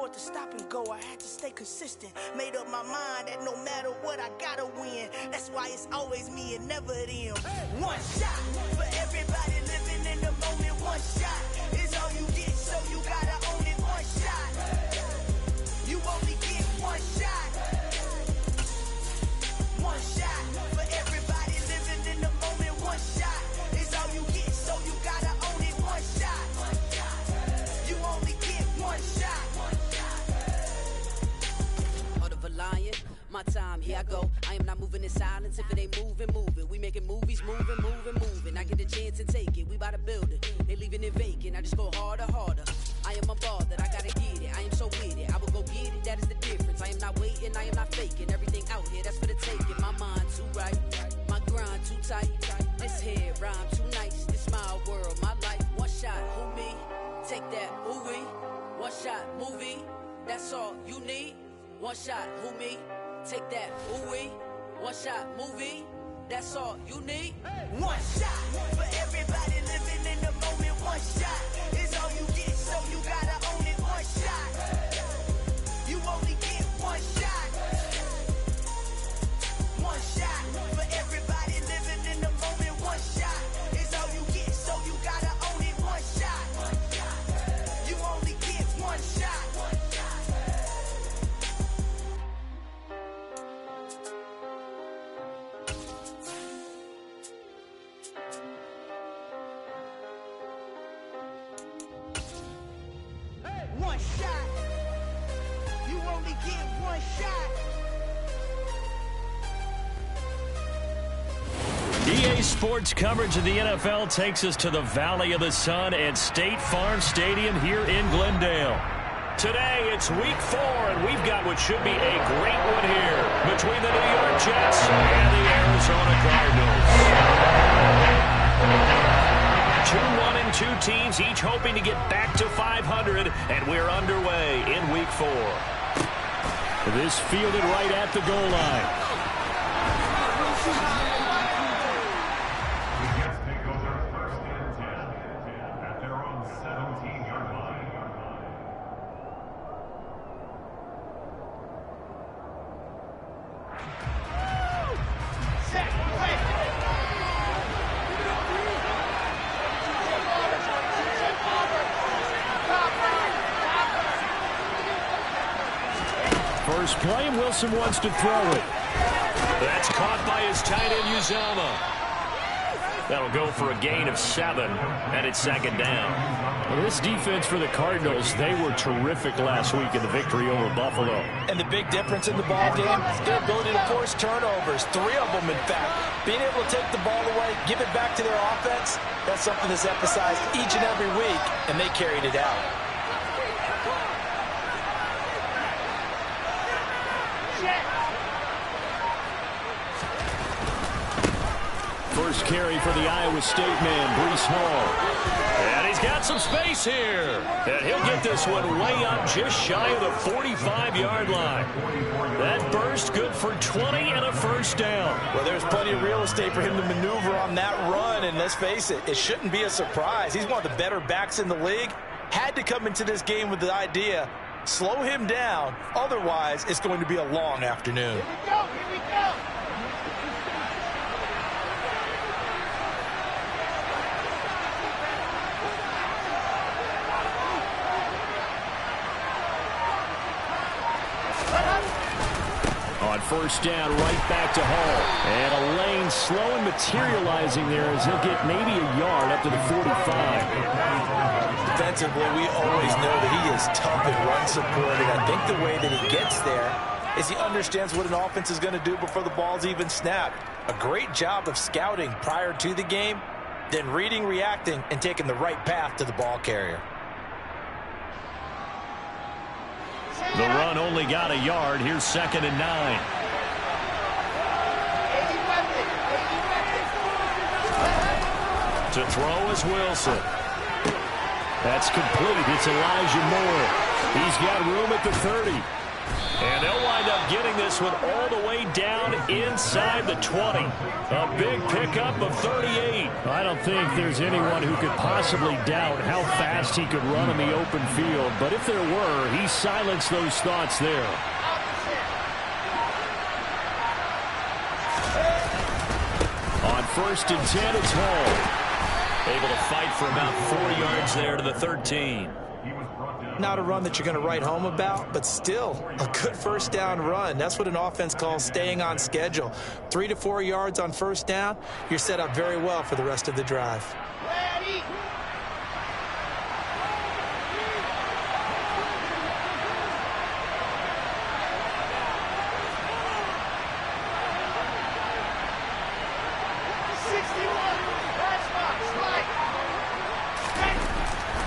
afford to stop and go. I had to stay consistent. Made up my mind that no matter what, I gotta win. That's why it's always me and never them. One shot for everybody living in the moment. One shot is all you get, so you gotta own it. One shot. You only get one shot. One shot for everybody living in the moment. One shot is all you get, so you gotta own it. One shot. You only get one shot. Heart of a lion, my time, here I go. I am not moving in silence. If it ain't moving, move it. We making movies, moving. I get a chance to take it. We bout to build it. They leaving it vacant. I just go harder. I am a ball that I gotta get it. I am so with it. I will go get it. That is the difference. I am not waiting. I am not faking. Everything out here, that's for the taking. My mind too right. My grind too tight. This head rhyme too nice. This my world, my life. One shot, who me? Take that, who we? One shot, movie. That's all you need. One shot, who me? Take that, who we? One shot, movie. That's all you need. One shot for everybody living in the moment. One shot is all you get, so you gotta own it. One shot. You only get one shot. One shot for everybody living in the moment. One shot is all you get, so you gotta own it. One shot. You only get one shot. One shot. You only get one shot. EA Sports coverage of the NFL takes us to the Valley of the Sun at State Farm Stadium here in Glendale. Today, it's week 4, and we've got what should be a great one here between the New York Jets and the Arizona Cardinals. 2-1-2 teams, each hoping to get back to 500, and we're underway in week 4. This fielded right at the goal line. First play, and Wilson wants to throw it. That's caught by his tight end, Uzama. That'll go for a gain of 7, and it's second down. Well, this defense for the Cardinals, they were terrific last week in the victory over Buffalo. And the big difference in the ball game, their ability to force turnovers, 3 of them, in fact. Being able to take the ball away, give it back to their offense, that's something that's emphasized each and every week, and they carried it out. First carry for the Iowa State man, Breece Hall. And he's got some space here. And he'll get this one way up just shy of the 45-yard line. That burst good for 20 and a first down. Well, there's plenty of real estate for him to maneuver on that run, and let's face it, it shouldn't be a surprise. He's one of the better backs in the league. Had to come into this game with the idea, slow him down, otherwise it's going to be a long afternoon. Here we go. On first down, right back to Hall. And a lane slow and materializing there as he'll get maybe a yard up to the 45. Defensively, we always know that he is tough in run support, and I think the way that he gets there is he understands what an offense is going to do before the ball's even snapped. A great job of scouting prior to the game, then reading, reacting, and taking the right path to the ball carrier. The run only got a yard. Here's 2nd and 9. To throw is Wilson. That's complete. It's Elijah Moore. He's got room at the 30. And they'll wind up getting this one all the way down inside the 20. A big pickup of 38. I don't think there's anyone who could possibly doubt how fast he could run in the open field. But if there were, he silenced those thoughts there. On 1st and 10, it's Hall. Able to fight for about 4 yards there to the 13. Not a run that you're going to write home about, but still a good first down run. That's what an offense calls staying on schedule. 3 to 4 yards on first down, you're set up very well for the rest of the drive. Ready.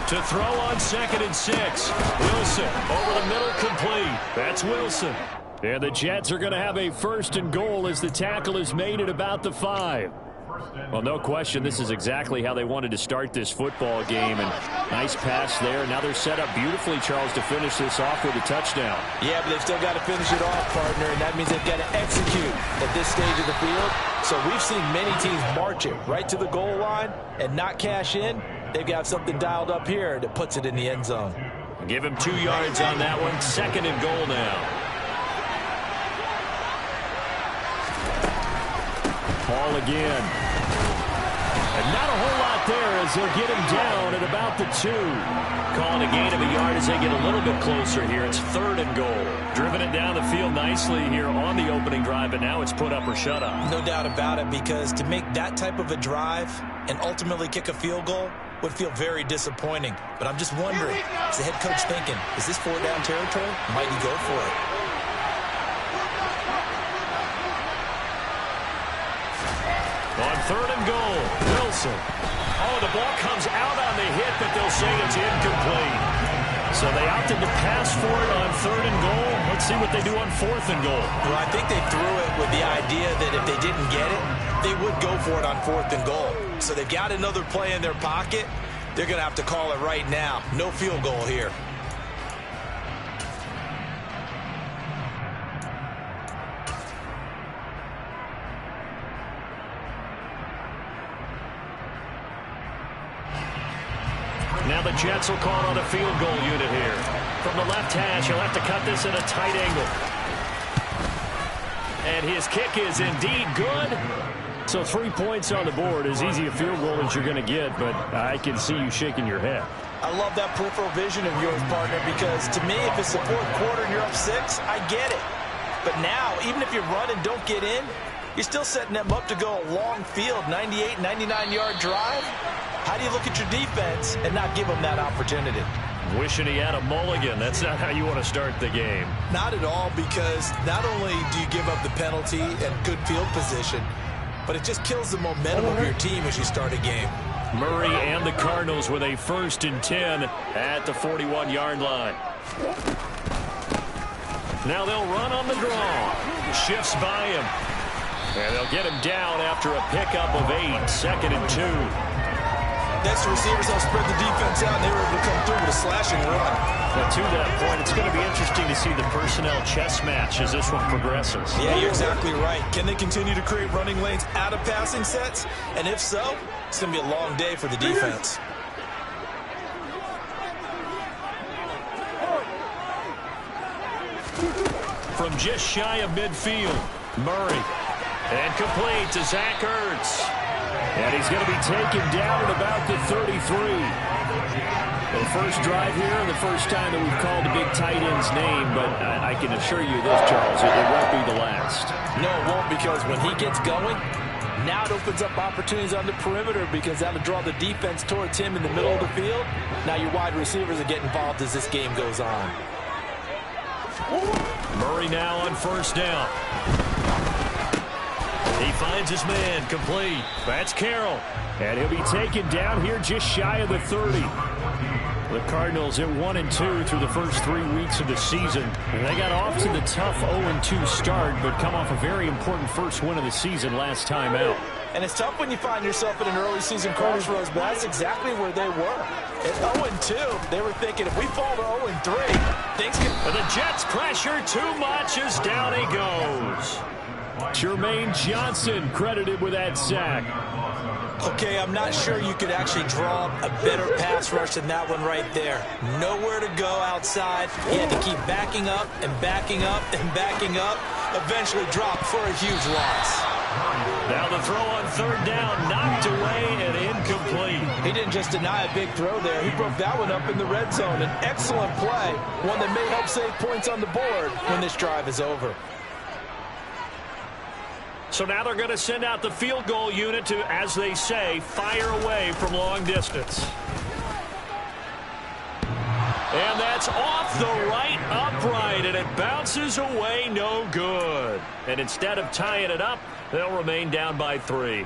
To throw on 2nd and 6. Wilson over the middle, complete. That's Wilson. And the Jets are going to have a 1st and goal as the tackle is made at about the 5. Well, no question, this is exactly how they wanted to start this football game. And nice pass there. Now they're set up beautifully, Charles, to finish this off with a touchdown. Yeah, but they've still got to finish it off, partner, and that means they've got to execute at this stage of the field. So we've seen many teams march it right to the goal line and not cash in. They've got something dialed up here that puts it in the end zone. Give him 2 yards on that one. 2nd and goal now. Ball again. And not a whole lot there as they'll get him down at about the 2. Calling a gain of a yard as they get a little bit closer here. It's 3rd and goal. Driven it down the field nicely here on the opening drive, but now it's put up or shut up. No doubt about it, because to make that type of a drive and ultimately kick a field goal would feel very disappointing. But I'm just wondering, is the head coach thinking, is this 4-down territory? Might he go for it? On 3rd and goal, Wilson. Oh, the ball comes out on the hit, but they'll say it's incomplete. So they opted to pass for it on 3rd and goal. Let's see what they do on 4th and goal. Well, I think they threw it with the idea that if they didn't get it, they would go for it on 4th and goal. So they've got another play in their pocket. They're going to have to call it right now. No field goal here. Now the Jets will call on a field goal unit here. From the left hash, he'll have to cut this at a tight angle. And his kick is indeed good. So 3 points on the board, as easy a field goal as you're going to get, but I can see you shaking your head. I love that peripheral vision of yours, partner, because to me, if it's the 4th quarter and you're up 6, I get it. But now, even if you run and don't get in, you're still setting them up to go a long field, 98, 99-yard drive. How do you look at your defense and not give them that opportunity? Wishing he had a mulligan. That's not how you want to start the game. Not at all, because not only do you give up the penalty and good field position, but it just kills the momentum of your team as you start a game. Murray and the Cardinals with a 1st and 10 at the 41-yard line. Now they'll run on the draw. Shifts by him. And they'll get him down after a pickup of 8. 2nd and 2. Next, the receivers help spread the defense out, and they were able to come through with a slashing run. But to that point, it's going to be interesting to see the personnel chess match as this one progresses. Yeah, you're exactly right. Can they continue to create running lanes out of passing sets? And if so, it's going to be a long day for the defense. From just shy of midfield, Murray. And complete to Zach Ertz. And he's going to be taken down at about the 33. The first drive here, and the first time that we've called the big tight end's name, but I can assure you this, Charles, it won't be the last. No, it won't, because when he gets going, now it opens up opportunities on the perimeter, because that'll draw the defense towards him in the middle of the field. Now your wide receivers will get involved as this game goes on. Murray now on 1st down. He finds his man, complete. That's Carroll. And he'll be taken down here just shy of the 30. The Cardinals at 1-2 through the first 3 weeks of the season. And they got off to the tough 0-2 start, but come off a very important first win of the season last time out. And it's tough when you find yourself at an early season crossroads, but that's exactly where they were. At 0-2, they were thinking if we fall to 0-3, things can... And the Jets pressure too much as down he goes. Jermaine Johnson credited with that sack. Okay, I'm not sure you could actually draw a better pass rush than that one right there. Nowhere to go outside. He had to keep backing up and backing up and backing up. Eventually dropped for a huge loss. Now the throw on third down, knocked away and incomplete. He didn't just deny a big throw there. He broke that one up in the red zone. An excellent play, one that may help save points on the board when this drive is over. So now they're going to send out the field goal unit to, as they say, fire away from long distance. And that's off the right upright, and it bounces away no good. And instead of tying it up, they'll remain down by 3.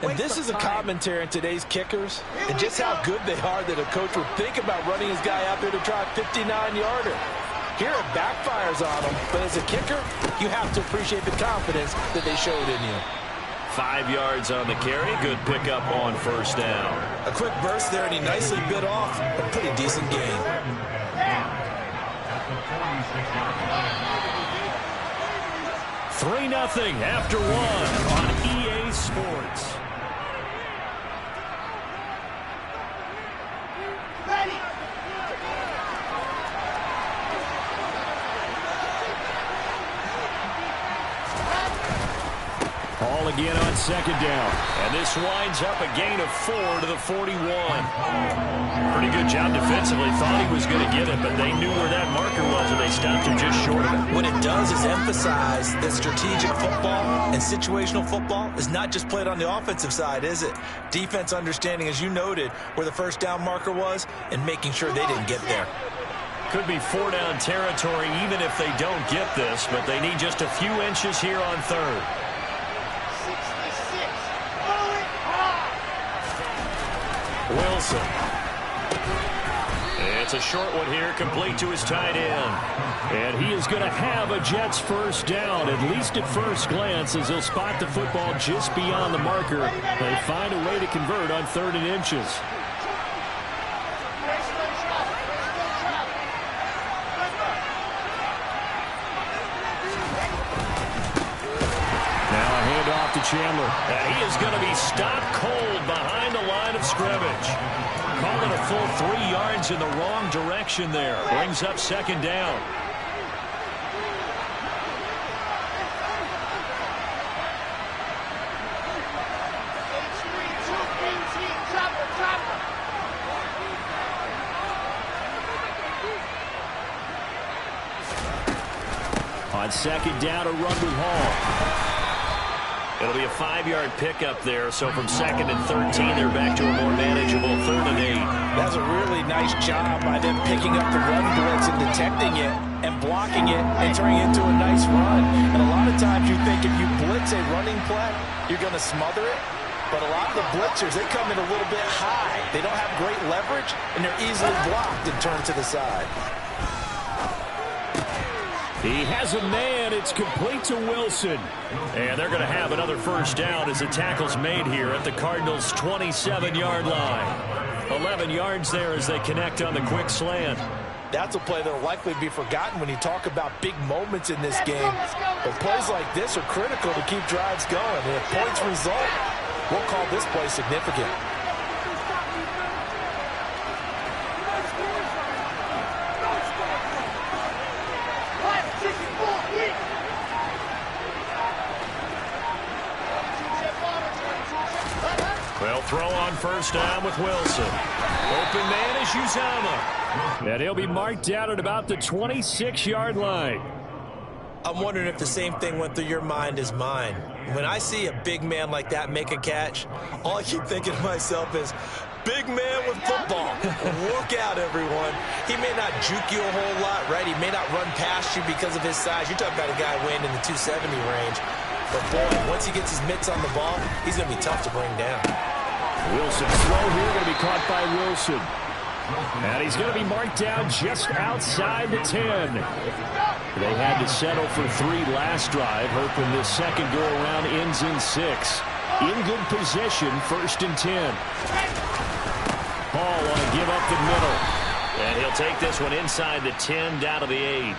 And this is a commentary on today's kickers and just how good they are that a coach would think about running his guy out there to try a 59-yarder. Here it backfires on him, but as a kicker, you have to appreciate the confidence that they showed in you. 5 yards on the carry. Good pickup on first down. A quick burst there, and he nicely bit off a pretty decent gain. Three 3-0 after one on EA Sports. Ball again on second down. And this winds up a gain of 4 to the 41. Pretty good job defensively. Thought he was going to get it, but they knew where that marker was, and they stopped him just short of it. What it does is emphasize that strategic football and situational football is not just played on the offensive side, is it? Defense understanding, as you noted, where the first down marker was and making sure they didn't get there. Could be 4-down territory even if they don't get this, but they need just a few inches here on third. Wilson. It's a short one here, complete to his tight end. And he is going to have a Jets first down, at least at first glance, as he'll spot the football just beyond the marker. They find a way to convert on 3rd and inches. Now a handoff to Chandler. And he is going to be stopped cold behind the line of scrimmage. Call it a full 3 yards in the wrong direction there. Brings up second down. On second down, a run with Hall. It'll be a 5-yard pickup there, so from 2nd and 13, they're back to a more manageable 3rd and 8. That's a really nice job by them picking up the run blitz and detecting it and blocking it and turning it into a nice run. And a lot of times you think if you blitz a running play, you're going to smother it. But a lot of the blitzers, they come in a little bit high. They don't have great leverage, and they're easily blocked and turned to the side. He has a man. It's complete to Wilson. And they're going to have another first down as the tackle's made here at the Cardinals' 27-yard line. 11 yards there as they connect on the quick slant. That's a play that will likely be forgotten when you talk about big moments in this game. But plays like this are critical to keep drives going. And if points result, we'll call this play significant. They'll throw on first down with Wilson. Open man is Uzomah. And he'll be marked down at about the 26-yard line. I'm wondering if the same thing went through your mind as mine. When I see a big man like that make a catch, all I keep thinking to myself is, big man with football. Look out, everyone. He may not juke you a whole lot, right? He may not run past you because of his size. You're talking about a guy weighing in the 270 range. But, boy, once he gets his mitts on the ball, he's going to be tough to bring down. Wilson's throw here going to be caught by Wilson. And he's going to be marked down just outside the 10. They had to settle for 3 last drive, hoping this second go-around ends in 6. in good position, 1st and 10. Hall want to give up the middle. And he'll take this one inside the 10 down to the 8.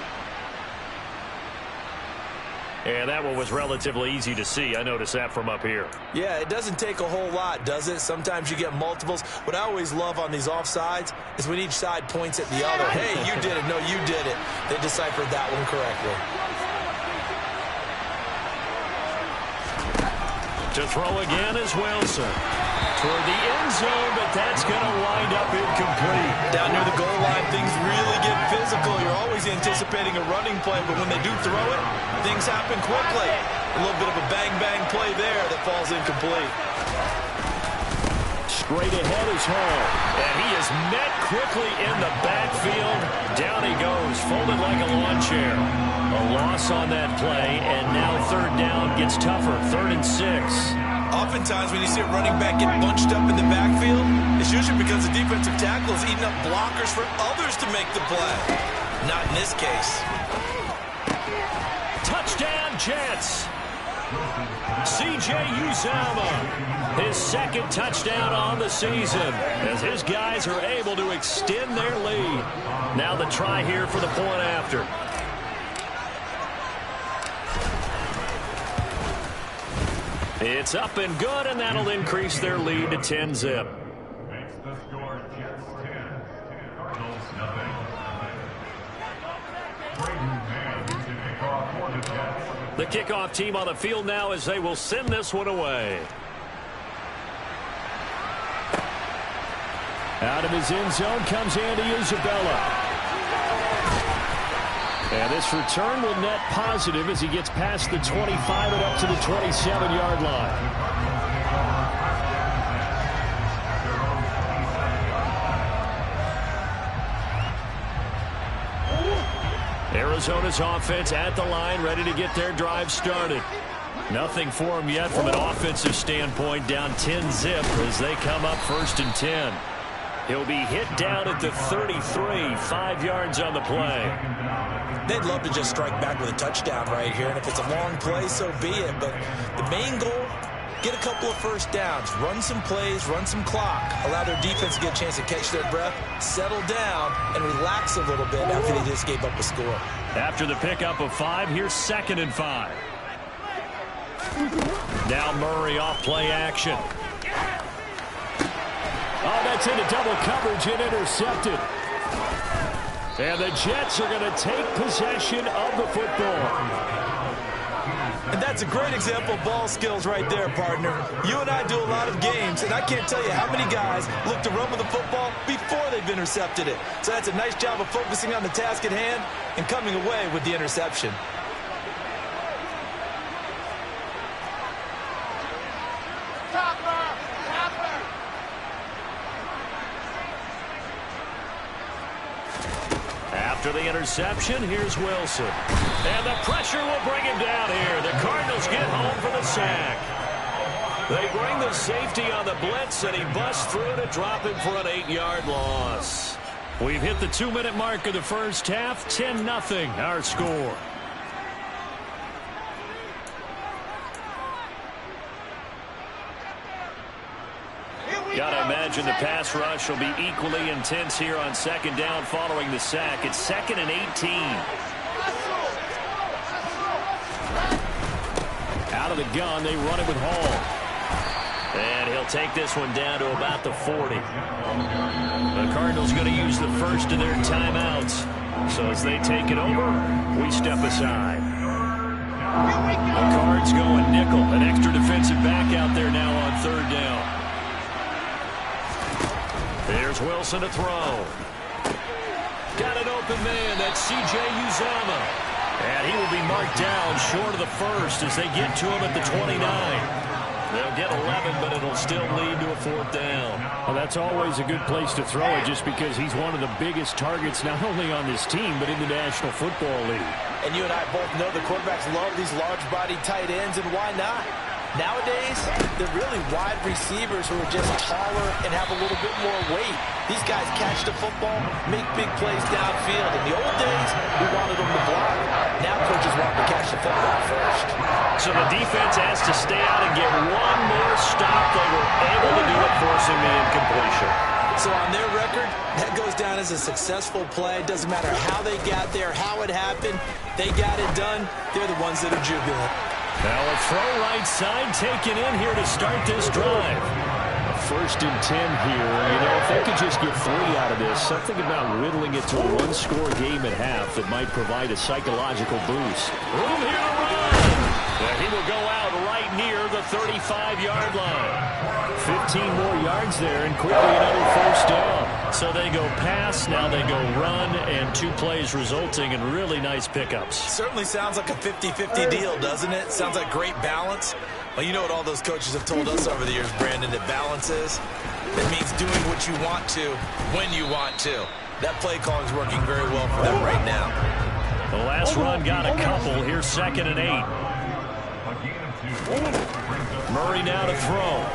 And that one was relatively easy to see. I noticed that from up here. Yeah, it doesn't take a whole lot, does it? Sometimes you get multiples. What I always love on these offsides is when each side points at the other. Hey, you did it. No, you did it. They deciphered that one correctly. To throw again is Wilson. Toward the end zone, but that's going to wind up incomplete. Down near the goal line, things really get physical. You're always anticipating a running play, but when they do throw it, things happen quickly. A little bit of a bang-bang play there that falls incomplete. Straight ahead is Hall. And he is met quickly in the backfield. Down he goes, folded like a lawn chair. A loss on that play, and now 3rd down gets tougher, 3rd and 6. Oftentimes when you see a running back get bunched up in the backfield, it's usually because the defensive tackle is eating up blockers for others to make the play. Not in this case. Touchdown, Jets. C.J. Uzomah, his 2nd touchdown on the season, as his guys are able to extend their lead. Now the try here for the point after. It's up and good, and that'll increase their lead to 10-zip. Makes the score Jets 10, Cardinals nothing. The kickoff team on the field now as they will send this one away. Out of his end zone comes Andy Isabella. And this return will net positive as he gets past the 25 and up to the 27-yard line. Arizona's offense at the line, ready to get their drive started. Nothing for them yet from an offensive standpoint, down 10-zip as they come up 1st and 10. He'll be hit down at the 33, 5 yards on the play. They'd love to just strike back with a touchdown right here, and if it's a long play, so be it. But the main goal, get a couple of 1st downs, run some plays, run some clock, allow their defense to get a chance to catch their breath, settle down, and relax a little bit after they just gave up a score. After the pickup of 5, here's 2nd and 5. Now Murray off play action. Oh, that's into double coverage and intercepted. And the Jets are going to take possession of the football. And that's a great example of ball skills right there, partner. You and I do a lot of games, and I can't tell you how many guys look to run with the football before they've intercepted it. So that's a nice job of focusing on the task at hand and coming away with the interception. After the interception, here's Wilson. And the pressure will bring him down here. The Cardinals get home for the sack. They bring the safety on the blitz, and he busts through to drop him for an 8-yard loss. We've hit the 2-minute mark of the first half. 10-0 our score. Gotta imagine the pass rush will be equally intense here on 2nd down following the sack. It's 2nd and 18. Out of the gun, they run it with Hall. And he'll take this one down to about the 40. The Cardinals going to use the first of their timeouts. So as they take it over, we step aside. The Cards going nickel. An extra defensive back out there now on 3rd down. There's Wilson to throw. Got an open man. That's C.J. Uzomah. And he will be marked down short of the first as they get to him at the 29. They'll get 11, but it'll still lead to a 4th down. Well, that's always a good place to throw it just because he's one of the biggest targets not only on this team but in the National Football League. And you and I both know the quarterbacks love these large-bodied tight ends, and why not? Nowadays, they're really wide receivers who are just taller and have a little bit more weight. These guys catch the football, make big plays downfield. In the old days, we wanted them to block. Now coaches want them to catch the football first. So the defense has to stay out and get one more stop. They were able to do it, forcing the incompletion. So on their record, that goes down as a successful play. It doesn't matter how they got there, how it happened. They got it done. They're the ones that are jubilant. Now a throw right side taken in here to start this drive. First and 10 here. You know, if they could just get 3 out of this, something about whittling it to a one-score game at half that might provide a psychological boost. Room here to run. And he will go out right near the 35-yard line. 15 more yards there and quickly another first down. So they go pass, now they go run, and 2 plays resulting in really nice pickups. Certainly sounds like a 50-50 deal, doesn't it? Sounds like great balance. Well, you know what all those coaches have told us over the years, Brandon, that balance is? It means doing what you want to, when you want to. That play calling is working very well for them right now. The last run got a couple. Here's 2nd and 8. Murray now to throw.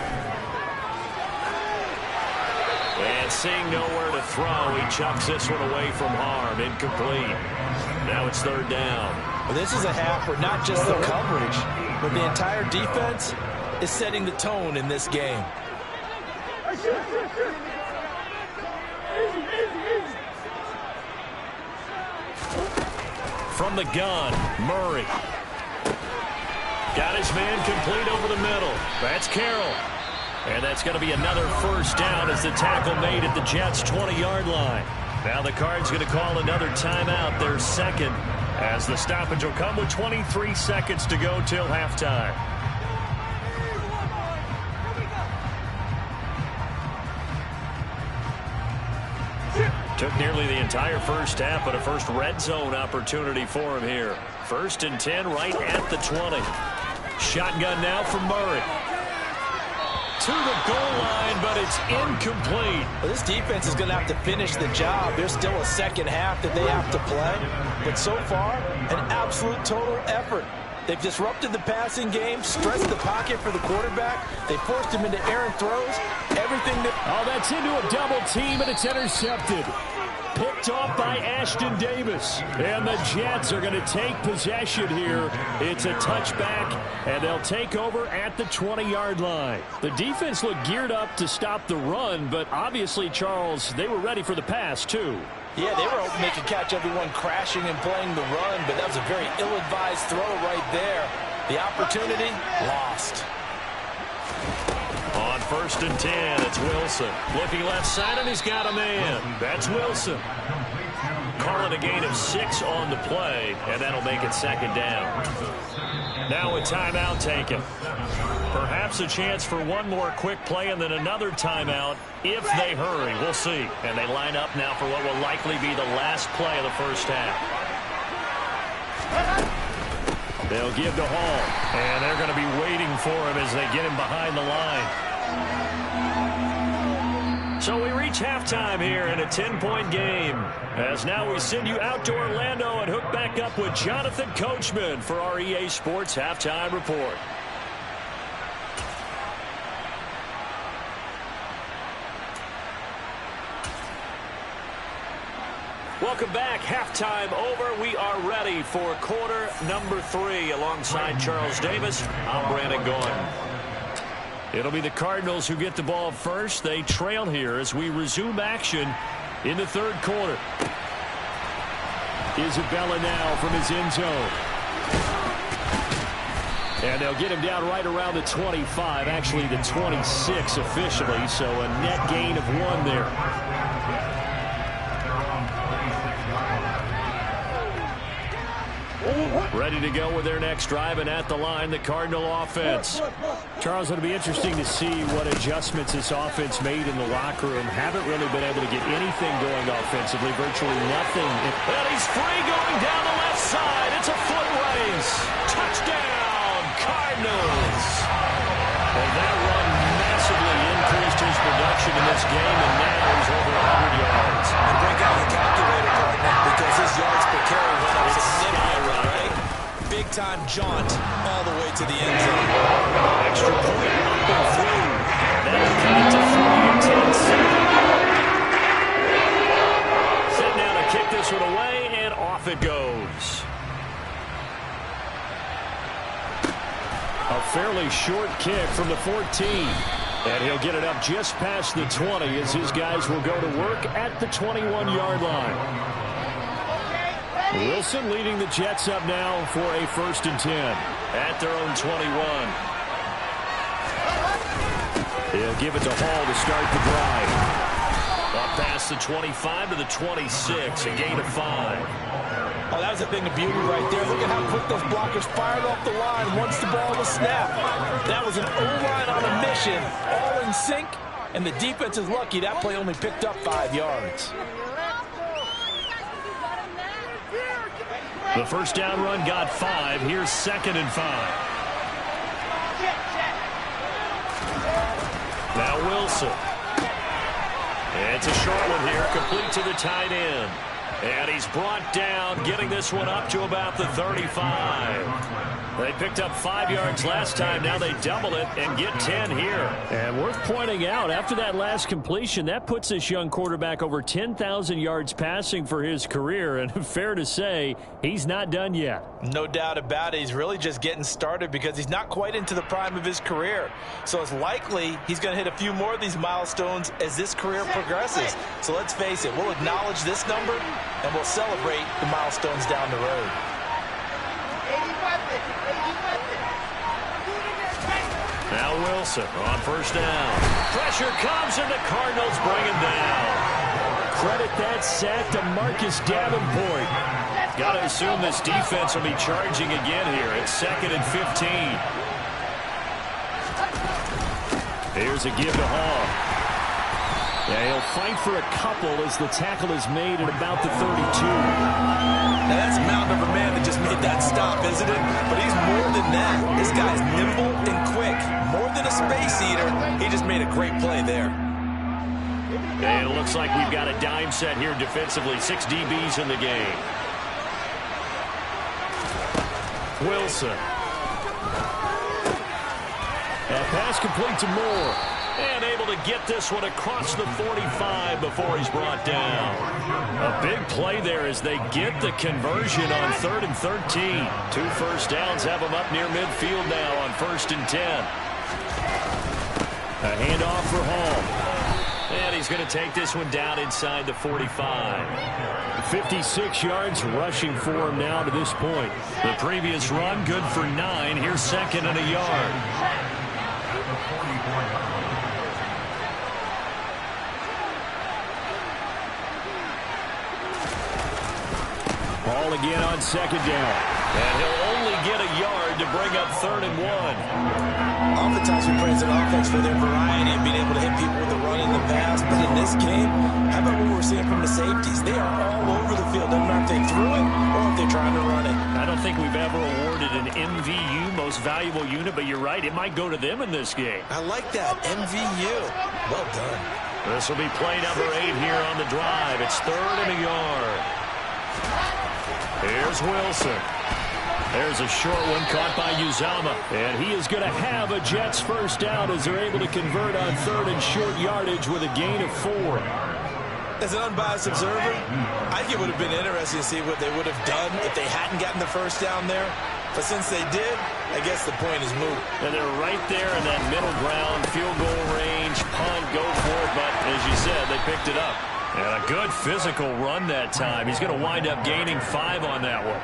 And seeing nowhere to throw, he chucks this one away from harm. Incomplete. Now it's 3rd down. Well, this is a half where not just the coverage, but the entire defense is setting the tone in this game. From the gun, Murray. Got his man complete over the middle. That's Carroll. And that's going to be another first down as the tackle made at the Jets' 20-yard line. Now the Cards going to call another timeout, their second, as the stoppage will come with 23 seconds to go till halftime. Took nearly the entire first half, but a first red zone opportunity for him here. 1st and 10 right at the 20. Shotgun now from Murray. To the goal line, but it's incomplete. Well, this defense is going to have to finish the job. There's still a second half that they have to play. But so far, an absolute total effort. They've disrupted the passing game, stretched the pocket for the quarterback. They forced him into errant throws. Everything that... Oh, that's into a double team, and it's intercepted. Picked off by Ashton Davis. And the Jets are going to take possession here. It's a touchback, and they'll take over at the 20-yard line. The defense looked geared up to stop the run, but obviously, Charles, they were ready for the pass, too. Yeah, they were hoping they could catch everyone crashing and playing the run, but that was a very ill-advised throw right there. The opportunity, lost. On 1st and 10, it's Wilson. Looking left side, and he's got a man. That's Wilson. Calling a gain of 6 on the play, and that'll make it 2nd down. Now a timeout taken. Perhaps a chance for one more quick play and then another timeout if they hurry. We'll see. And they line up now for what will likely be the last play of the first half. They'll give to Hall, and they're going to be waiting for him as they get him behind the line. So we reach halftime here in a 10-point game. As now we send you out to Orlando and hook back up with Jonathan Coachman for our EA Sports Halftime Report. Welcome back. Halftime over. We are ready for quarter number 3. Alongside Charles Davis, I'm Brandon Gordon. It'll be the Cardinals who get the ball first. They trail here as we resume action in the 3rd quarter. Isabella now from his end zone. And they'll get him down right around the 25, actually the 26 officially, so a net gain of 1 there. Ready to go with their next drive, and at the line, the Cardinal offense. Charles, it'll be interesting to see what adjustments this offense made in the locker room. Haven't really been able to get anything going offensively, virtually nothing. And he's free going down the left side. It's a foot race. Touchdown, Cardinals. And that run massively increased his production in this game, and now he's over 100 yards. And break out the calculator, partner, because his yards per carry went up significantly, right? Big-time jaunt all the way to the end zone. Extra point up and through. That'll cut it to 3 and 10. Set down to kick this one away, and off it goes. A fairly short kick from the 14. And he'll get it up just past the 20 as his guys will go to work at the 21-yard line. Wilson leading the Jets up now for a 1st and 10 at their own 21. He'll give it to Hall to start the drive. Up past the 25 to the 26, a gain of 5. Oh, that was a thing of beauty right there. Look at how quick those blockers fired off the line once the ball was snapped. That was an O-line on a mission, all in sync, and the defense is lucky that play only picked up 5 yards. The first down run got 5. Here's 2nd and 5. Now Wilson. It's a short one here, complete to the tight end. And he's brought down, getting this one up to about the 35. They picked up 5 yards last time. Now they double it and get 10 here. And worth pointing out, after that last completion, that puts this young quarterback over 10,000 yards passing for his career. And fair to say, he's not done yet. No doubt about it. He's really just getting started because he's not quite into the prime of his career. So it's likely he's going to hit a few more of these milestones as this career progresses. So let's face it, we'll acknowledge this number and we'll celebrate the milestones down the road. Now Wilson on first down. Pressure comes and the Cardinals bring him down. Credit that sack to Marcus Davenport. Got to assume this defense will be charging again here. It's 2nd and 15. Here's a give to Hall. Yeah, he'll fight for a couple as the tackle is made at about the 32. Now that's a mountain of a man that just made that stop, isn't it? But he's more than that. This guy's nimble and quick. More than a space eater, he just made a great play there. And it looks like we've got a dime set here defensively. 6 DBs in the game. Wilson. A pass complete to Moore. And able to get this one across the 45 before he's brought down. A big play there as they get the conversion on 3rd and 13. 2 first downs have them up near midfield now on 1st and 10. A handoff for Hall. And he's going to take this one down inside the 45. 56 yards rushing for him now to this point. The previous run good for 9. Here's 2nd and a yard. Ball again on 2nd down. And he'll only get a yard to bring up 3rd and 1. Oftentimes we praise an offense for their variety and being able to hit people with the run and the pass. But in this game, how about what we're seeing from the safeties? They are all over the field. Doesn't matter if they threw it or if they're trying to run it. I don't think we've ever awarded an MVU, most valuable unit, but you're right. It might go to them in this game. I like that. MVU. Well done. This will be play number 8 here on the drive. It's 3rd and a yard. Here's Wilson. There's a short one caught by Uzama. And he is going to have a Jets first down as they're able to convert on 3rd and short yardage with a gain of 4. As an unbiased observer, I think it would have been interesting to see what they would have done if they hadn't gotten the first down there. But since they did, I guess the point is moot. And they're right there in that middle ground, field goal range, punt, go for it. But as you said, they picked it up. And a good physical run that time. He's going to wind up gaining 5 on that one.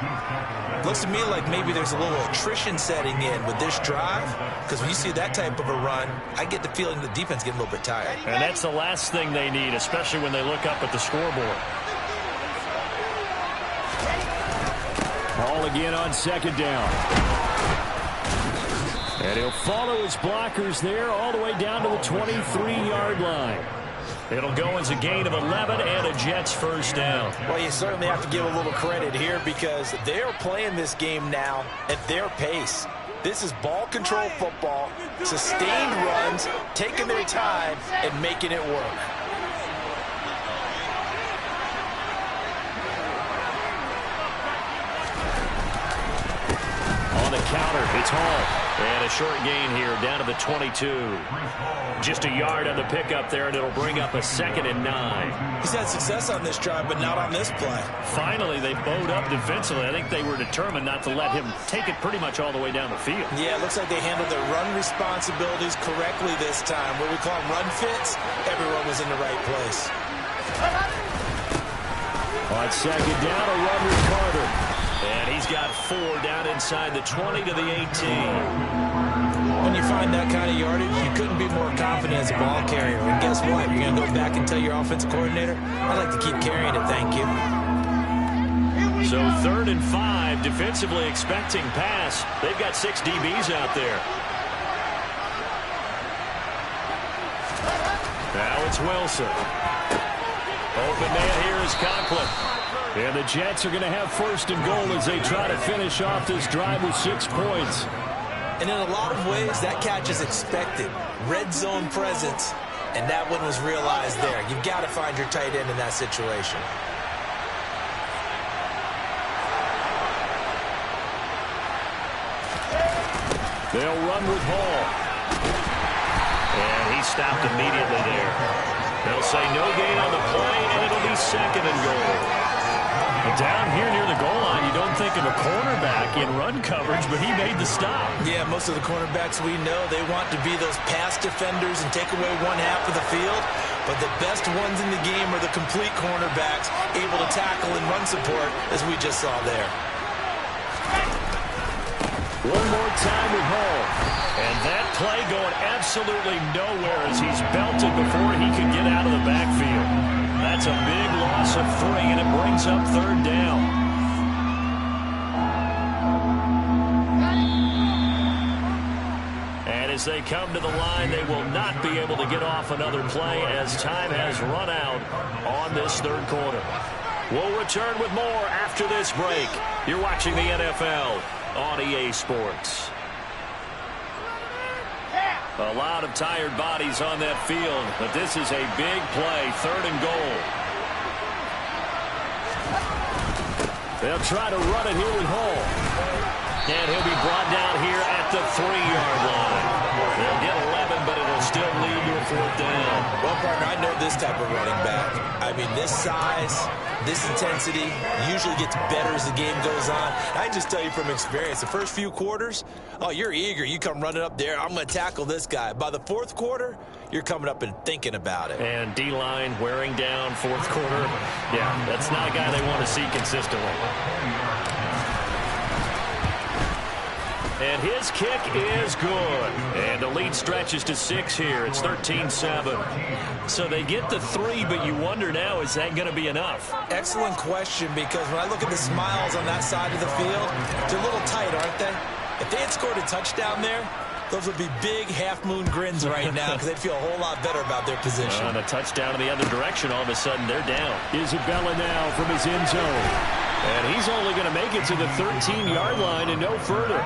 Looks to me like maybe there's a little attrition setting in with this drive. Because when you see that type of a run, I get the feeling the defense getting a little bit tired. And that's the last thing they need, especially when they look up at the scoreboard. Ball again on 2nd down. And he'll follow his blockers there all the way down to the 23-yard line. It'll go as a gain of 11 and a Jets first down. Well, you certainly have to give a little credit here because they're playing this game now at their pace. This is ball control football, sustained runs, taking their time, and making it work. On the counter. It's Hall. And a short gain here down to the 22. Just a yard on the pickup there, and it'll bring up a 2nd and 9. He's had success on this drive, but not on this play. Finally, they bowed up defensively. I think they were determined not to let him take it pretty much all the way down the field. Yeah, it looks like they handled their run responsibilities correctly this time. What we call run fits, everyone was in the right place. On 2nd down, a run with Carter. And he's got 4 down inside the 20 to the 18. When you find that kind of yardage, you couldn't be more confident as a ball carrier. And guess what? You're going to go back and tell your offensive coordinator, I'd like to keep carrying it, thank you. So 3rd and 5, defensively expecting pass. They've got 6 DBs out there. Now it's Wilson. Open man here is Conklin. And the Jets are going to have 1st and goal as they try to finish off this drive with 6 points. And in a lot of ways, that catch is expected. Red zone presence, and that one was realized there. You've got to find your tight end in that situation. They'll run with Hall. And he stopped immediately there. They'll say no gain on the play, and it'll be 2nd and goal. Down here near the goal line, you don't think of a cornerback in run coverage, but he made the stop. Yeah, most of the cornerbacks we know, they want to be those pass defenders and take away one half of the field. But the best ones in the game are the complete cornerbacks, able to tackle and run support, as we just saw there. One more time with Hall. And that play going absolutely nowhere as he's belted before he could get out of the backfield. That's a big loss of 3, and it brings up 3rd down. And as they come to the line, they will not be able to get off another play as time has run out on this 3rd quarter. We'll return with more after this break. You're watching the NFL on EA Sports. A lot of tired bodies on that field, but this is a big play, 3rd and goal. They'll try to run it here with Hall. And he'll be brought down here at the 3-yard line. They'll get 11, but it'll still lead to a 4th down. Well, partner, I know this type of running back. I mean, this size, this intensity usually gets better as the game goes on. I just tell you from experience, the first few quarters, oh, you're eager. You come running up there, I'm going to tackle this guy. By the 4th quarter, you're coming up and thinking about it. And D-line wearing down 4th quarter. Yeah, that's not a guy they want to see consistently. And his kick is good. And the lead stretches to 6 here. It's 13-7. So they get the 3, but you wonder now, is that going to be enough? Excellent question, because when I look at the smiles on that side of the field, they're a little tight, aren't they? If they had scored a touchdown there, those would be big half-moon grins right now because they'd feel a whole lot better about their position. On a touchdown in the other direction, all of a sudden they're down. Isabella now from his end zone. And he's only going to make it to the 13-yard line and no further.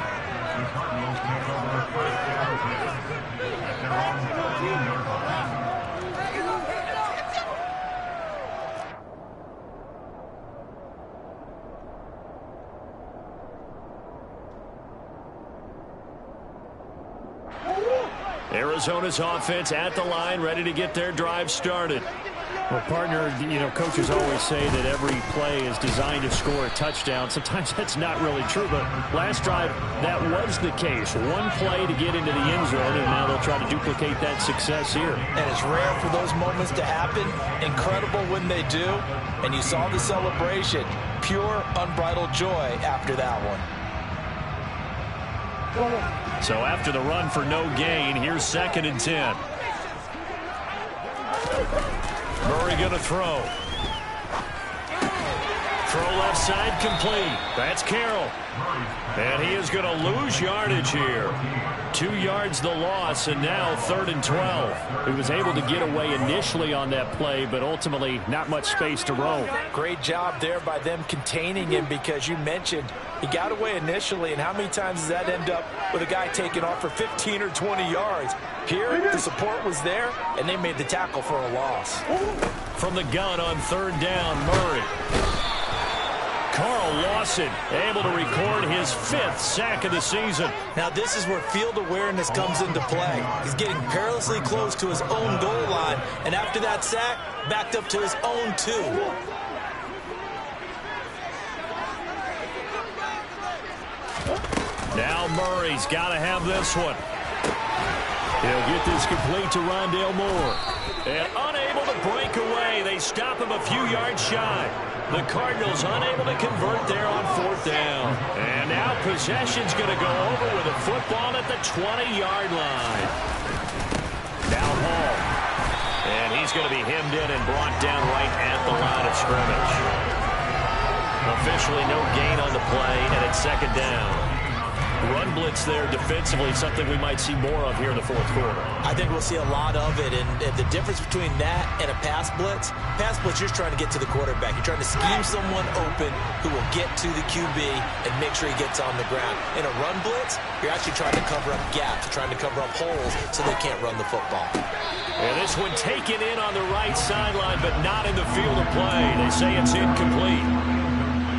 Arizona's offense at the line, ready to get their drive started. Well, partner, coaches always say that every play is designed to score a touchdown. Sometimes that's not really true, but last drive, that was the case. One play to get into the end zone, and now they'll try to duplicate that success here. And it's rare for those moments to happen. Incredible when they do. And you saw the celebration. Pure, unbridled joy after that one. So after the run for no gain, here's 2nd and 10. Murray going to throw. Throw left side complete. That's Carroll. And he is going to lose yardage here. 2 yards the loss, and now 3rd and 12. He was able to get away initially on that play, but ultimately not much space to roam. Great job there by them containing him, because you mentioned he got away initially, and how many times does that end up with a guy taking off for 15 or 20 yards? Here, the support was there, and they made the tackle for a loss. From the gun on 3rd down, Murray. Carl Lawson able to record his 5th sack of the season. Now this is where field awareness comes into play. He's getting perilously close to his own goal line, and after that sack, backed up to his own 2. Now Murray's got to have this one. He'll get this complete to Rondale Moore. And unable to break away. They stop him a few yards shy. The Cardinals unable to convert there on 4th down. And now possession's going to go over with a football at the 20-yard line. Now Hall. And he's going to be hemmed in and brought down right at the line of scrimmage. Officially no gain on the play, and it's 2nd down. Run blitz there defensively, something we might see more of here in the 4th quarter. I think we'll see a lot of it, and the difference between that and a pass blitz, you're just trying to get to the quarterback. You're trying to scheme someone open who will get to the QB and make sure he gets on the ground. In a run blitz, you're actually trying to cover up gaps, you're trying to cover up holes so they can't run the football. And this one taken in on the right sideline, but not in the field of play. They say it's incomplete.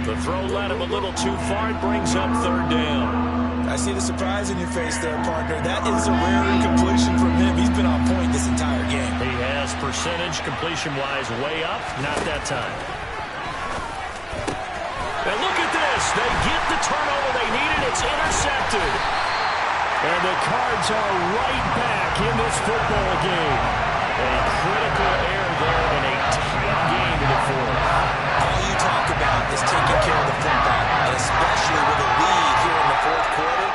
The throw led him a little too far. It brings up 3rd down. I see the surprise in your face there, partner. That is a rare incompletion from him. He's been on point this entire game. He has percentage completion-wise way up. Not that time. And look at this. They get the turnover they needed. It's intercepted. And the Cards are right back in this football game. A critical error there in a tight game in the 4th. All you talk about is taking care of the football, and especially with a lead here in the 4th quarter,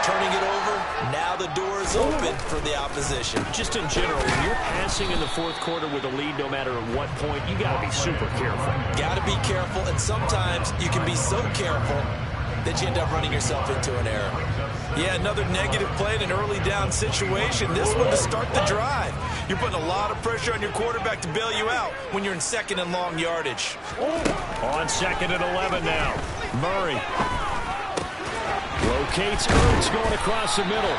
turning it over, now the door is open for the opposition. Just in general, when you're passing in the 4th quarter with a lead, no matter at what point, you got to be super careful. Got to be careful, and sometimes you can be so careful that you end up running yourself into an error. Yeah, another negative play in an early down situation. This one to start the drive. You're putting a lot of pressure on your quarterback to bail you out when you're in 2nd and long yardage. On 2nd and 11 now. Murray locates Ertz going across the middle.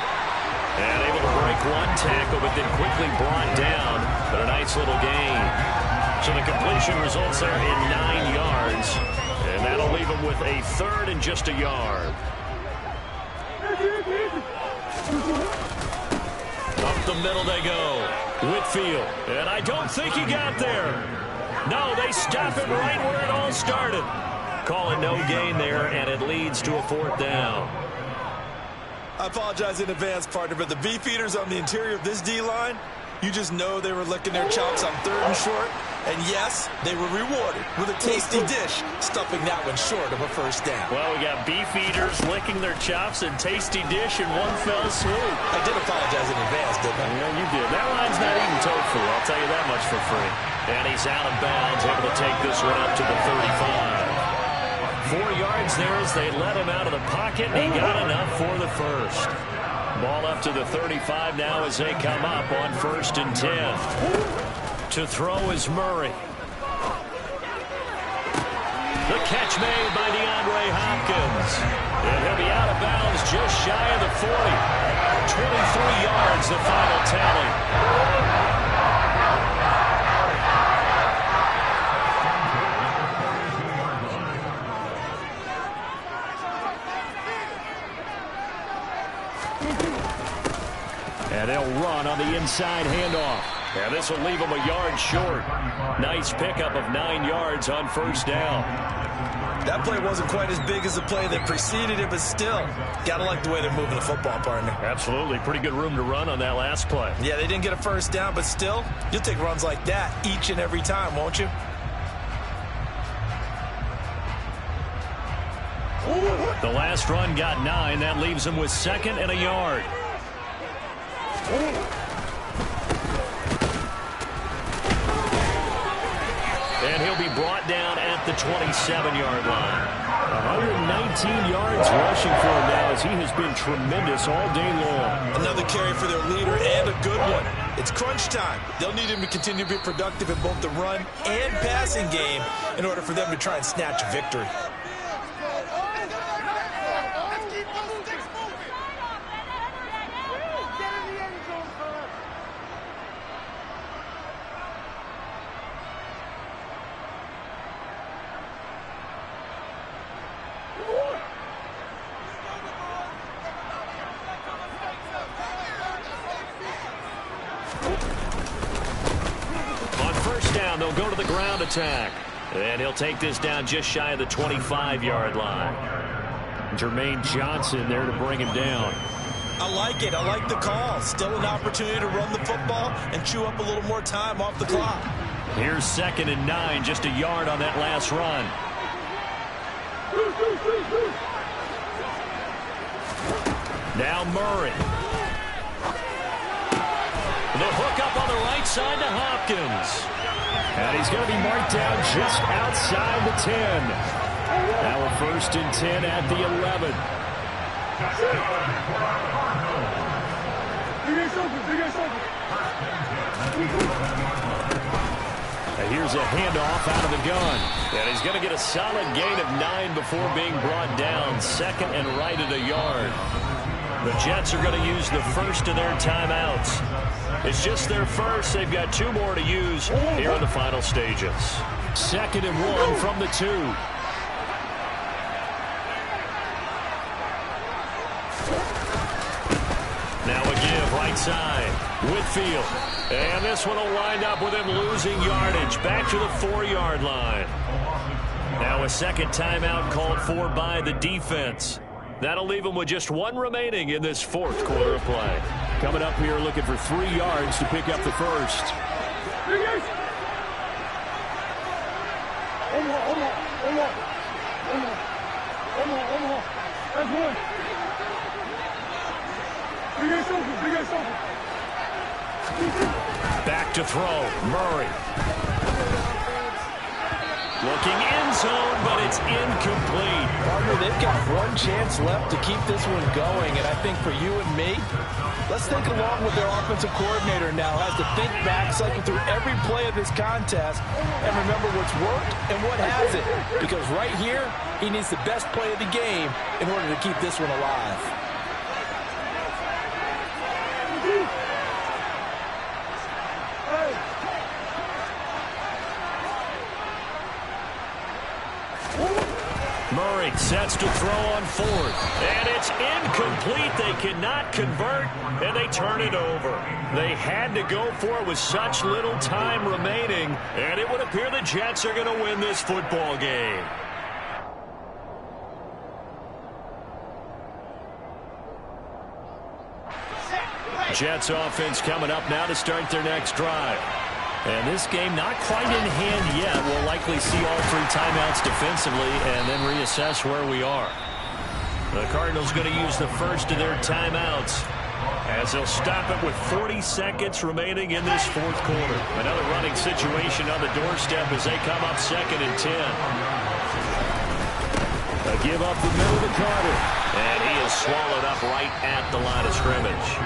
And able to break one tackle, but then quickly brought down. But a nice little gain. So the completion results there in 9 yards. And that'll leave him with a 3rd and just a yard. Up the middle they go. Whitfield. And I don't think he got there. No, they stop it right where it all started. Call it no gain there, and it leads to a 4th down. I apologize in advance, partner, but the beefeaters on the interior of this D-line, you just know they were licking their chops on 3rd and short. And yes, they were rewarded with a tasty dish, stuffing that one short of a 1st down. Well, we got beef eaters licking their chops and tasty dish in one fell swoop. I did apologize in advance, didn't I? Yeah, you did. That line's not eating tofu, I'll tell you that much for free. And he's out of bounds, able to take this one up to the 35. 4 yards there as they let him out of the pocket, and he got enough for the 1st. Ball up to the 35 now as they come up on 1st and 10. To throw is Murray. The catch made by DeAndre Hopkins. And he'll be out of bounds just shy of the 40. 23 yards, the final tally. And they'll run on the inside handoff. And this will leave them a yard short. Nice pickup of 9 yards on 1st down. That play wasn't quite as big as the play that preceded it, but still, gotta like the way they're moving the football, partner. Absolutely. Pretty good room to run on that last play. Yeah, they didn't get a 1st down, but still, you'll take runs like that each and every time, won't you? The last run got 9. That leaves them with 2nd and a yard. And he'll be brought down at the 27-yard line. 119 yards rushing for him now as he has been tremendous all day long. Another carry for their leader and a good one. It's crunch time. They'll need him to continue to be productive in both the run and passing game in order for them to try and snatch a victory. go to the ground attack. And he'll take this down just shy of the 25-yard line. Jermaine Johnson there to bring him down. I like it. I like the call. Still an opportunity to run the football and chew up a little more time off the clock. Here's 2nd and 9, just a yard on that last run. Now Murray. The hook up on the right side to Hopkins. And he's going to be marked down just outside the 10. Now a 1st and 10 at the 11. And here's a handoff out of the gun. And he's going to get a solid gain of 9 before being brought down. 2nd and right at a yard. The Jets are going to use the first of their timeouts. It's just their first. They've got 2 more to use here in the final stages. 2nd and 1 from the 2. Now a give right side. Whitfield. And this one will wind up with him losing yardage. Back to the 4-yard line. Now a second timeout called for by the defense. That'll leave him with just 1 remaining in this 4th quarter of play. Coming up here looking for 3 yards to pick up the first. Back to throw. Murray. Looking end zone, but it's incomplete. Partner, they've got 1 chance left to keep this one going, and I think for you and me, let's think along with their offensive coordinator now has to think back, cycle through every play of this contest, and remember what's worked and what hasn't. Because right here, he needs the best play of the game in order to keep this one alive. Murray sets to throw on 4th. And it's incomplete. They cannot convert, and they turn it over. They had to go for it with such little time remaining, and it would appear the Jets are going to win this football game. Jets offense coming up now to start their next drive. And this game not quite in hand yet. We'll likely see all 3 timeouts defensively and then reassess where we are. The Cardinals going to use the first of their timeouts as they'll stop it with 40 seconds remaining in this 4th quarter. Another running situation on the doorstep as they come up 2nd and 10. A give up the middle to Carter. And he is swallowed up right at the line of scrimmage.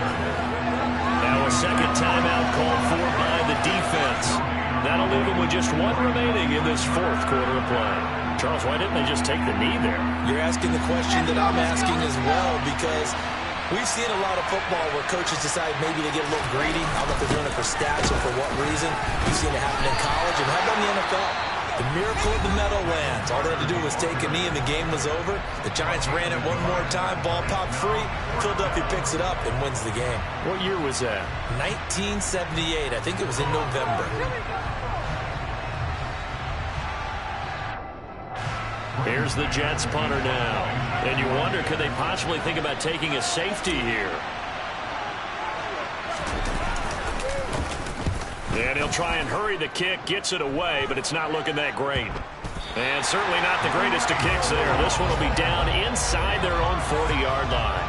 Now a second timeout called for by the defense. That'll leave him with just 1 remaining in this 4th quarter of play. Charles, why didn't they just take the knee there? You're asking the question that I'm asking as well, because we've seen a lot of football where coaches decide maybe to get a little greedy. I don't know if they're doing it for stats or for what reason. We've seen it happen in college and how about in the NFL? The miracle of the Meadowlands. All they had to do was take a knee and the game was over. The Giants ran it one more time. Ball popped free. Philadelphia picks it up and wins the game. What year was that? 1978. I think it was in November. Here's the Jets punter now. And you wonder, could they possibly think about taking a safety here? And he'll try and hurry the kick, gets it away, but it's not looking that great. And certainly not the greatest of kicks there. This one will be down inside their own 40-yard line.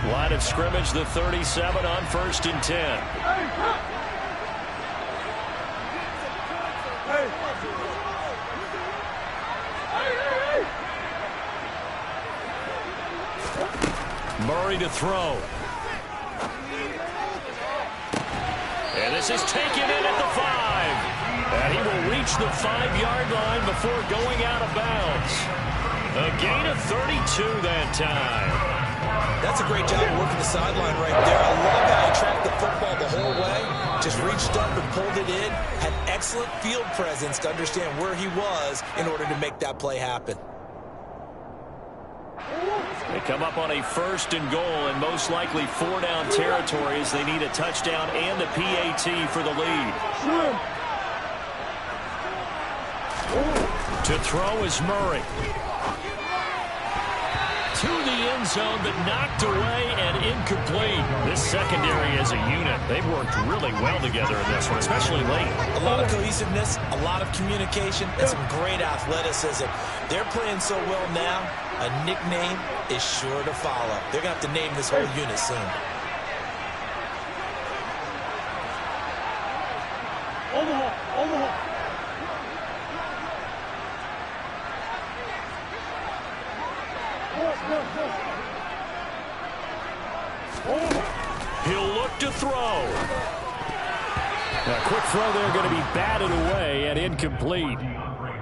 Line of scrimmage, the 37 on 1st and 10. Murray to throw. And this is taken in at the 5. And he will reach the 5-yard line before going out of bounds. A gain of 32 that time. That's a great job of working the sideline right there. I love how he tracked the football the whole way. Just reached up and pulled it in. Had excellent field presence to understand where he was in order to make that play happen. They come up on a 1st and goal and most likely 4-down territory as they need a touchdown and the PAT for the lead. To throw is Murray. To the end zone, but knocked away and incomplete. This secondary as a unit, they've worked really well together in this one, especially late. A lot of cohesiveness, a lot of communication, and some great athleticism. They're playing so well now, a nickname is sure to follow. They're going to have to name this whole unit soon. He'll look to throw. A quick throw there going to be batted away and incomplete.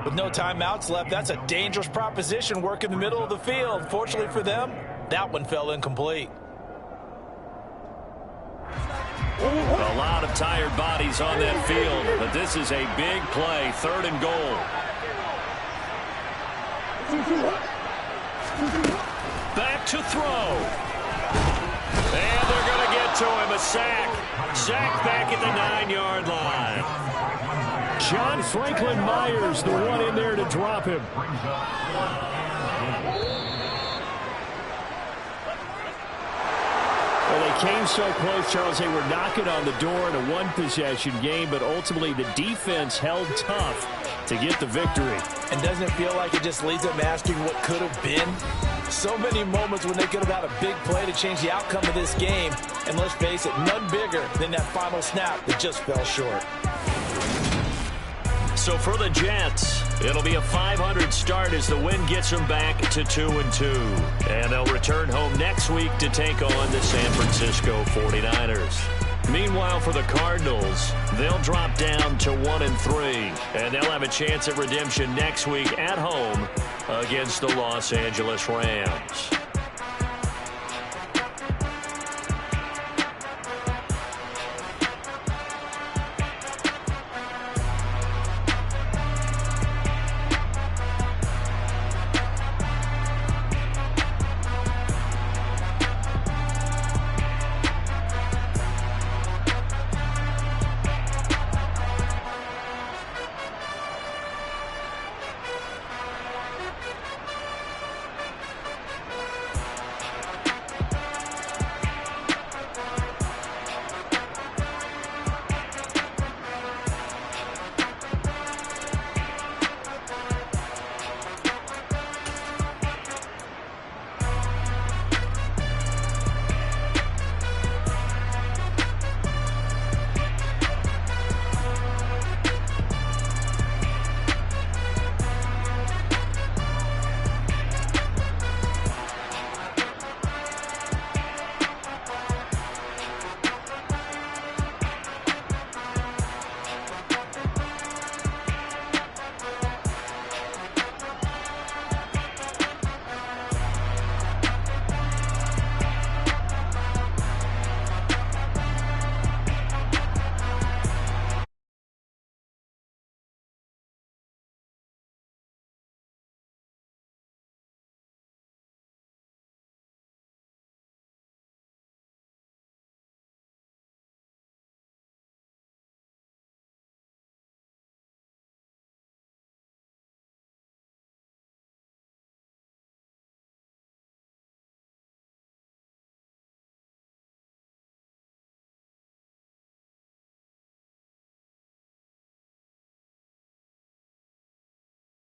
With no timeouts left, that's a dangerous proposition, work in the middle of the field. Fortunately for them, that one fell incomplete. A lot of tired bodies on that field, but this is a big play, 3rd and goal. Back to throw. And they're going to get to him, a sack. Sack back at the 9-yard line. John Franklin Myers, the one in there to drop him. Well, they came so close, Charles. They were knocking on the door in a one-possession game, but ultimately the defense held tough to get the victory. And doesn't it feel like it just leaves them asking what could have been? So many moments when they could have had a big play to change the outcome of this game. And let's face it, none bigger than that final snap that just fell short. So for the Jets, it'll be a .500 start as the win gets them back to 2-2. And they'll return home next week to take on the San Francisco 49ers. Meanwhile, for the Cardinals, they'll drop down to 1-3. And they'll have a chance at redemption next week at home against the Los Angeles Rams.